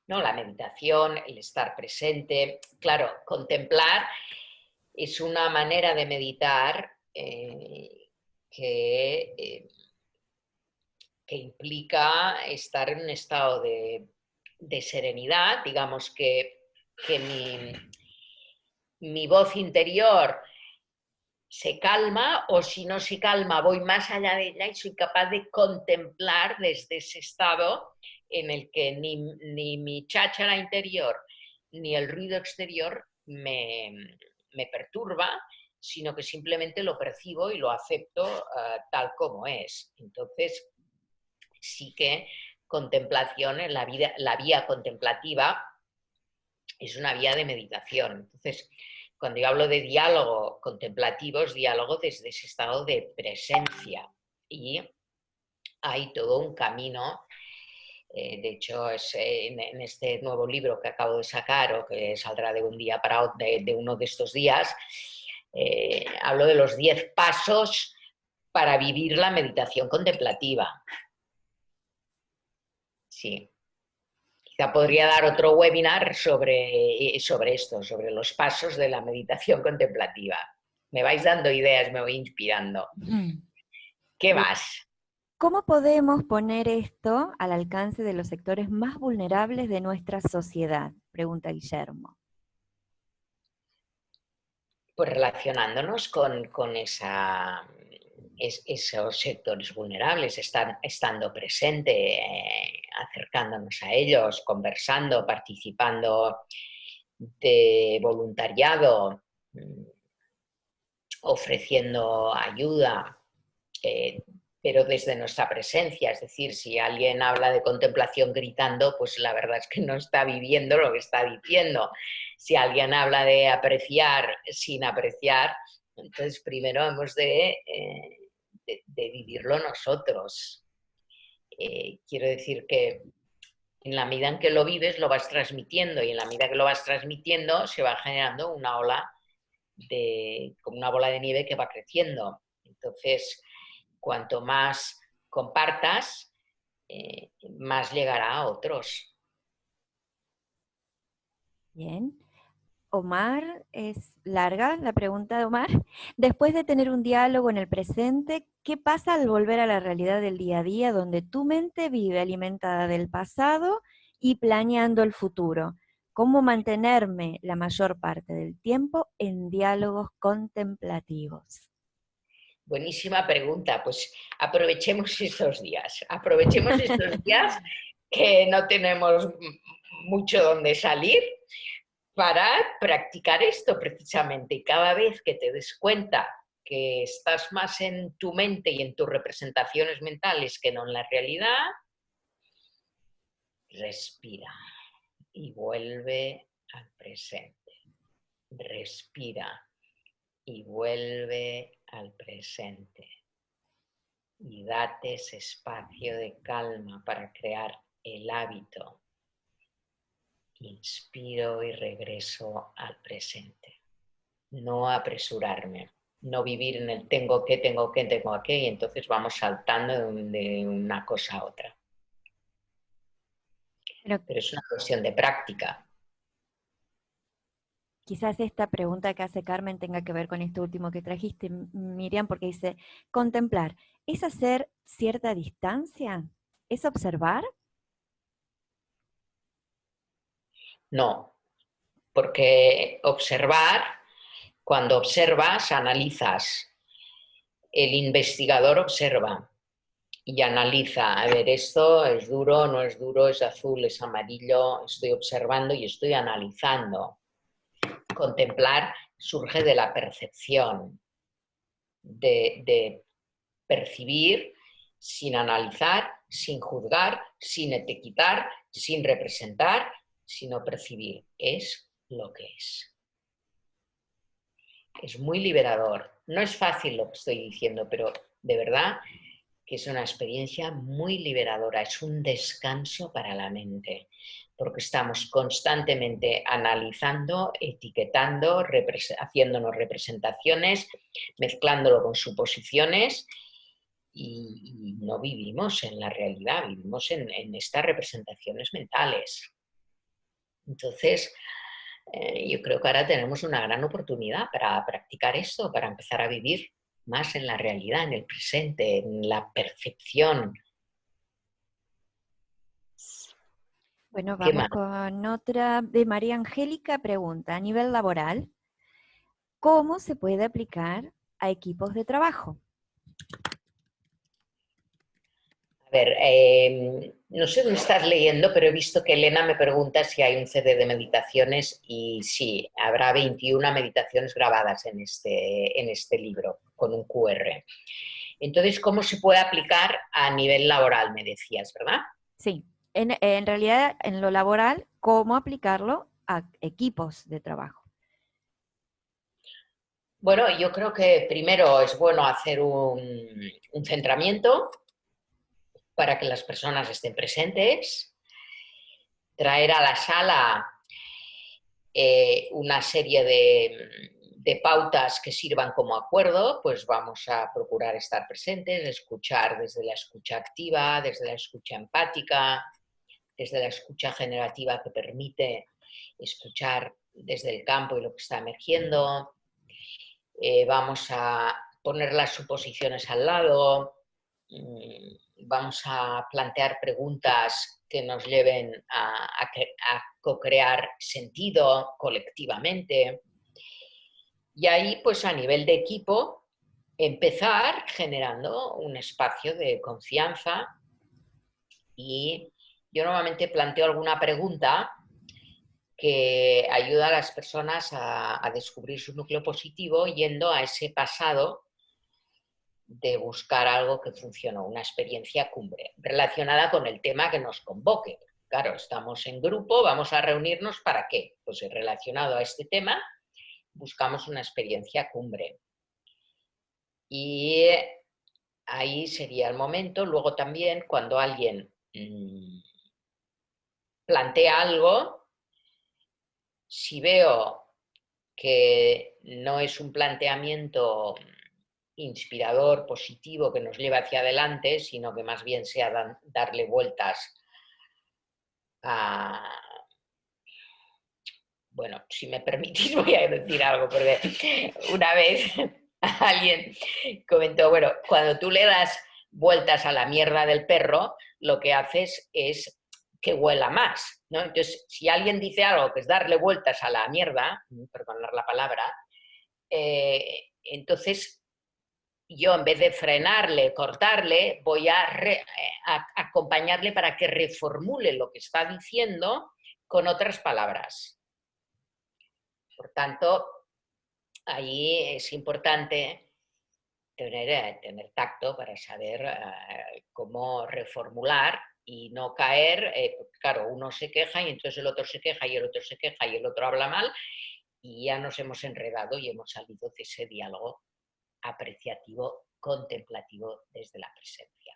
Speaker 2: ¿No? La meditación, el estar presente, claro, contemplar es una manera de meditar que, que, implica estar en un estado de serenidad, digamos que mi voz interior se calma, o si no se calma voy más allá de ella y soy capaz de contemplar desde ese estado en el que ni mi cháchara interior ni el ruido exterior me perturba, sino que simplemente lo percibo y lo acepto tal como es. Entonces, sí que contemplación en la vía contemplativa es una vía de meditación. Entonces, cuando yo hablo de diálogo contemplativo, es diálogo desde ese estado de presencia. Y hay todo un camino. De hecho, en este nuevo libro que acabo de sacar, o que saldrá de un día para otro, de uno de estos días, hablo de los 10 pasos para vivir la meditación contemplativa. Sí. Quizá podría dar otro webinar sobre esto, sobre los pasos de la meditación contemplativa. Me vais dando ideas, me voy inspirando. ¿Qué más?
Speaker 1: ¿Cómo podemos poner esto al alcance de los sectores más vulnerables de nuestra sociedad? Pregunta Guillermo.
Speaker 2: Pues relacionándonos con esos sectores vulnerables, estando presente, acercándonos a ellos, conversando, participando de voluntariado, ofreciendo ayuda, pero desde nuestra presencia. Es decir, si alguien habla de contemplación gritando, pues la verdad es que no está viviendo lo que está diciendo. Si alguien habla de apreciar sin apreciar, entonces primero hemos de vivirlo nosotros. Quiero decir que en la medida en que lo vives, lo vas transmitiendo, y en la medida que lo vas transmitiendo, se va generando una ola como una bola de nieve que va creciendo. Entonces, cuanto más compartas, más llegará a otros.
Speaker 1: Bien. Omar, es larga la pregunta de Omar. Después de tener un diálogo en el presente, ¿qué pasa al volver a la realidad del día a día donde tu mente vive alimentada del pasado y planeando el futuro? ¿Cómo mantenerme la mayor parte del tiempo en diálogos contemplativos?
Speaker 2: Buenísima pregunta. Pues aprovechemos estos días. Aprovechemos estos días que no tenemos mucho donde salir para practicar esto precisamente. Y cada vez que te des cuenta que estás más en tu mente y en tus representaciones mentales que no en la realidad, respira y vuelve al presente. Respira y vuelve al presente. Y date ese espacio de calma para crear el hábito. Inspiro y regreso al presente. No apresurarme, no vivir en el tengo que, y entonces vamos saltando de una cosa a otra. Pero es una cuestión de práctica.
Speaker 1: Quizás esta pregunta que hace Carmen tenga que ver con esto último que trajiste, Miriam, porque dice, contemplar, ¿es hacer cierta distancia? ¿Es observar?
Speaker 2: No, porque observar, cuando observas, analizas. El investigador observa y analiza, a ver, esto es duro, no es duro, es azul, es amarillo, estoy observando y estoy analizando. Contemplar surge de la percepción, de percibir sin analizar, sin juzgar, sin etiquetar, sin representar, sino percibir. Es lo que es. Es muy liberador. No es fácil lo que estoy diciendo, pero de verdad que es una experiencia muy liberadora, es un descanso para la mente, porque estamos constantemente analizando, etiquetando, haciéndonos representaciones, mezclándolo con suposiciones y no vivimos en la realidad, vivimos en estas representaciones mentales. Entonces, yo creo que ahora tenemos una gran oportunidad para practicar esto, para empezar a vivir más en la realidad, en el presente, en la perfección.
Speaker 1: Bueno, vamos con otra de María Angélica, pregunta, a nivel laboral, ¿cómo se puede aplicar a equipos de trabajo?
Speaker 2: ver, no sé dónde estás leyendo, pero he visto que Elena me pregunta si hay un CD de meditaciones y sí, habrá 21 meditaciones grabadas en este libro con un QR. Entonces, ¿cómo se puede aplicar a nivel laboral, me decías, verdad?
Speaker 1: Sí, en realidad en lo laboral, ¿cómo aplicarlo a equipos de trabajo?
Speaker 2: Bueno, yo creo que primero es bueno hacer un centramiento para que las personas estén presentes, traer a la sala una serie de pautas que sirvan como acuerdo, pues vamos a procurar estar presentes, escuchar desde la escucha activa, desde la escucha empática, desde la escucha generativa que permite escuchar desde el campo y lo que está emergiendo. Vamos a poner las suposiciones al lado, vamos a plantear preguntas que nos lleven a co-crear sentido colectivamente. Y ahí, pues a nivel de equipo, empezar generando un espacio de confianza y yo normalmente planteo alguna pregunta que ayuda a las personas a descubrir su núcleo positivo yendo a ese pasado de buscar algo que funcionó, una experiencia cumbre, relacionada con el tema que nos convoque. Claro, estamos en grupo, vamos a reunirnos ¿para qué? Pues relacionado a este tema, buscamos una experiencia cumbre. Y ahí sería el momento. Luego también cuando alguien plantea algo, si veo que no es un planteamiento inspirador, positivo, que nos lleve hacia adelante, sino que más bien sea darle vueltas a... Bueno, si me permitís voy a decir algo, porque una vez alguien comentó, bueno, cuando tú le das vueltas a la mierda del perro, lo que haces es que huela más, ¿no? Entonces, si alguien dice algo que es darle vueltas a la mierda, perdonar la palabra, entonces yo en vez de frenarle, cortarle, voy a acompañarle para que reformule lo que está diciendo con otras palabras. Por tanto, ahí es importante tener tacto para saber cómo reformular y no caer, claro, uno se queja y entonces el otro se queja y el otro se queja y el otro habla mal y ya nos hemos enredado y hemos salido de ese diálogo apreciativo, contemplativo desde la presencia.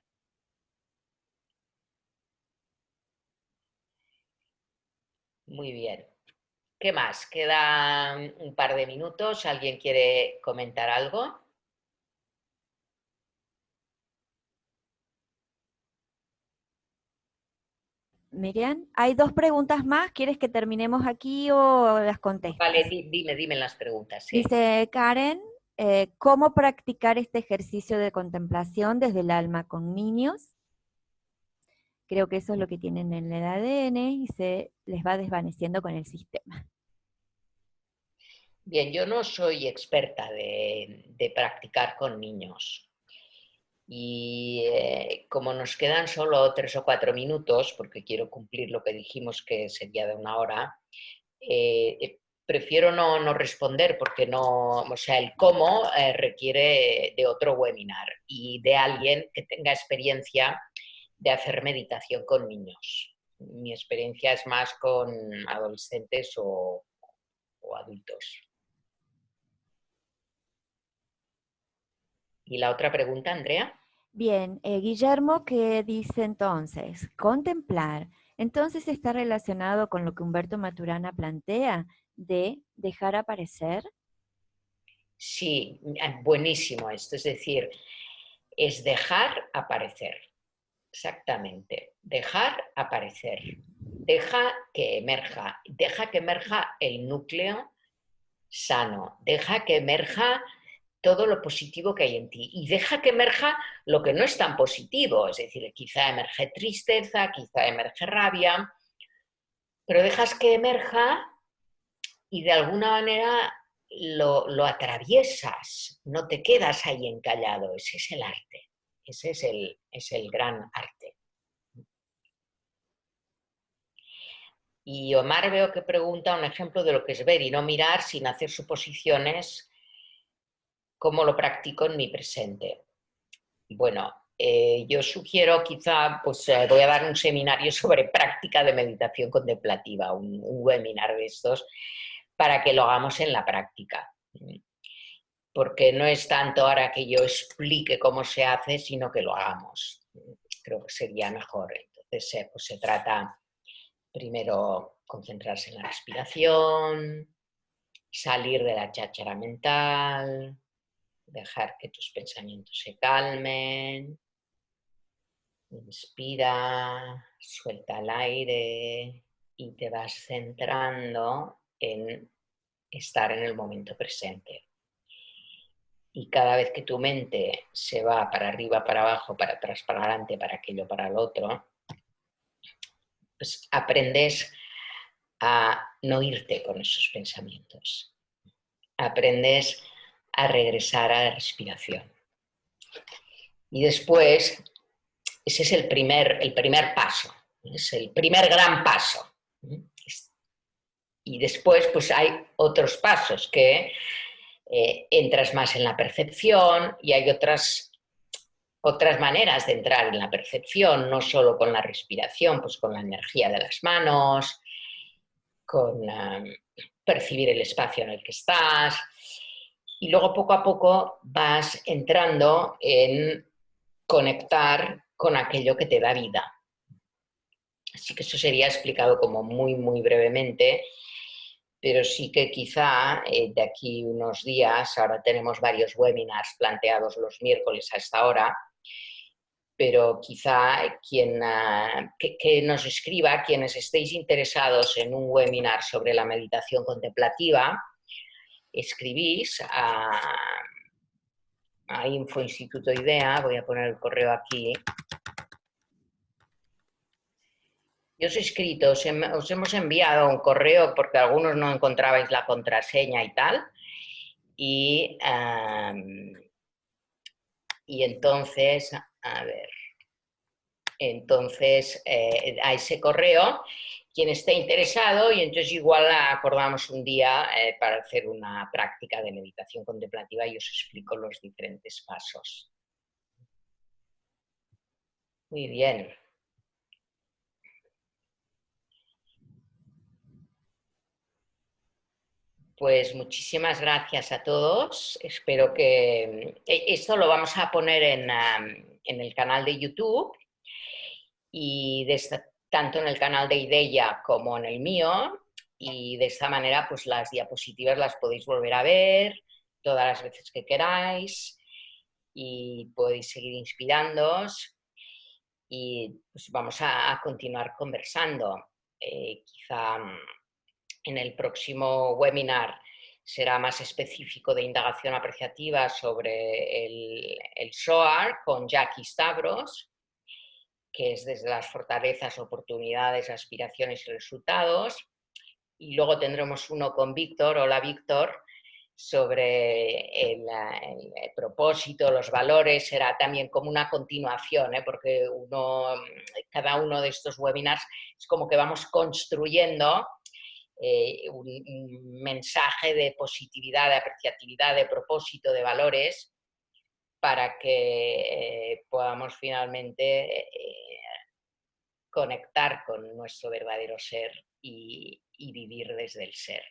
Speaker 2: Muy bien. ¿Qué más? Quedan un par de minutos. ¿Alguien quiere comentar algo?
Speaker 1: Miriam, hay dos preguntas más. ¿Quieres que terminemos aquí o las
Speaker 2: Vale,
Speaker 1: contestas?
Speaker 2: dime las preguntas, sí.
Speaker 1: Dice Karen, ¿cómo practicar este ejercicio de contemplación desde el alma con niños? Creo que eso es lo que tienen en el ADN y se les va desvaneciendo con el sistema.
Speaker 2: Bien, yo no soy experta de practicar con niños. Y como nos quedan solo 3 o 4 minutos, porque quiero cumplir lo que dijimos que sería de 1 hora, prefiero no responder porque no, o sea, el cómo requiere de otro webinar y de alguien que tenga experiencia de hacer meditación con niños. Mi experiencia es más con adolescentes o adultos. ¿Y la otra pregunta, Andrea?
Speaker 1: Bien, Guillermo, ¿qué dice entonces? Contemplar. Entonces está relacionado con lo que Humberto Maturana plantea de dejar aparecer.
Speaker 2: Sí, buenísimo esto. Es decir, es dejar aparecer. Exactamente. Dejar aparecer. Deja que emerja el núcleo sano, deja que emerja todo lo positivo que hay en ti y deja que emerja lo que no es tan positivo, es decir, quizá emerge tristeza, quizá emerge rabia, pero dejas que emerja y de alguna manera lo atraviesas, no te quedas ahí encallado, ese es el arte, ese es el gran arte. Y Omar veo que pregunta un ejemplo de lo que es ver y no mirar sin hacer suposiciones, cómo lo practico en mi presente. Bueno, yo sugiero quizá, pues voy a dar un seminario sobre práctica de meditación contemplativa, un webinar de estos, para que lo hagamos en la práctica. Porque no es tanto ahora que yo explique cómo se hace, sino que lo hagamos. Creo que sería mejor. Entonces, pues se trata primero concentrarse en la respiración, salir de la cháchara mental, dejar que tus pensamientos se calmen. Inspira, suelta el aire y te vas centrando en estar en el momento presente. Y cada vez que tu mente se va para arriba, para abajo, para atrás, para adelante, para aquello, para el otro, pues aprendes a no irte con esos pensamientos. Aprendes a regresar a la respiración. Y después, ese es el primer paso, es el primer gran paso. Y después, pues hay otros pasos que entras más en la percepción y hay otras maneras de entrar en la percepción, no solo con la respiración, pues con la energía de las manos, con percibir el espacio en el que estás. Y luego poco a poco vas entrando en conectar con aquello que te da vida. Así que eso sería explicado como muy, muy brevemente, pero sí que quizá de aquí unos días, ahora tenemos varios webinars planteados los miércoles a esta hora, pero quizá que nos escriba, quienes estéis interesados en un webinar sobre la meditación contemplativa, escribís a Info Instituto Idea, voy a poner el correo aquí. Yo os he escrito, os hemos enviado un correo porque algunos no encontrabais la contraseña y tal, y entonces, a ver, entonces a ese correo, quien esté interesado, y entonces igual acordamos un día para hacer una práctica de meditación contemplativa y os explico los diferentes pasos. Muy bien. Pues muchísimas gracias a todos. Espero que esto lo vamos a poner en el canal de YouTube y tanto en el canal de Ideia como en el mío. Y de esta manera, pues las diapositivas las podéis volver a ver todas las veces que queráis y podéis seguir inspirándoos. Y pues vamos a continuar conversando. Quizá en el próximo webinar será más específico de indagación apreciativa sobre el SOAR con Jackie Stavros, que es desde las fortalezas, oportunidades, aspiraciones y resultados. Y luego tendremos uno con Víctor, hola Víctor, sobre el propósito, los valores, será también como una continuación, porque cada uno de estos webinars es como que vamos construyendo un mensaje de positividad, de apreciatividad, de propósito, de valores, para que podamos finalmente conectar con nuestro verdadero ser y vivir desde el ser.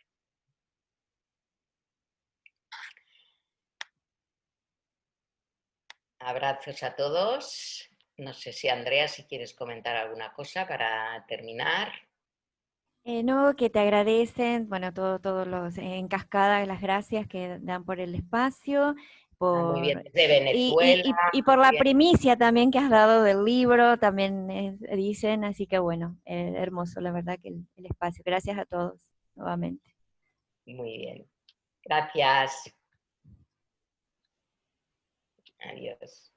Speaker 2: Abrazos a todos. No sé si Andrea, si quieres comentar alguna cosa para terminar.
Speaker 1: No, que te agradecen, bueno, todos los en cascada, las gracias que dan por el espacio,
Speaker 2: Muy bien,
Speaker 1: por
Speaker 2: desde Venezuela.
Speaker 1: y por la primicia también que has dado del libro, también dicen, así que bueno, hermoso, la verdad que el espacio. Gracias a todos, nuevamente.
Speaker 2: Muy bien. Gracias. Adiós.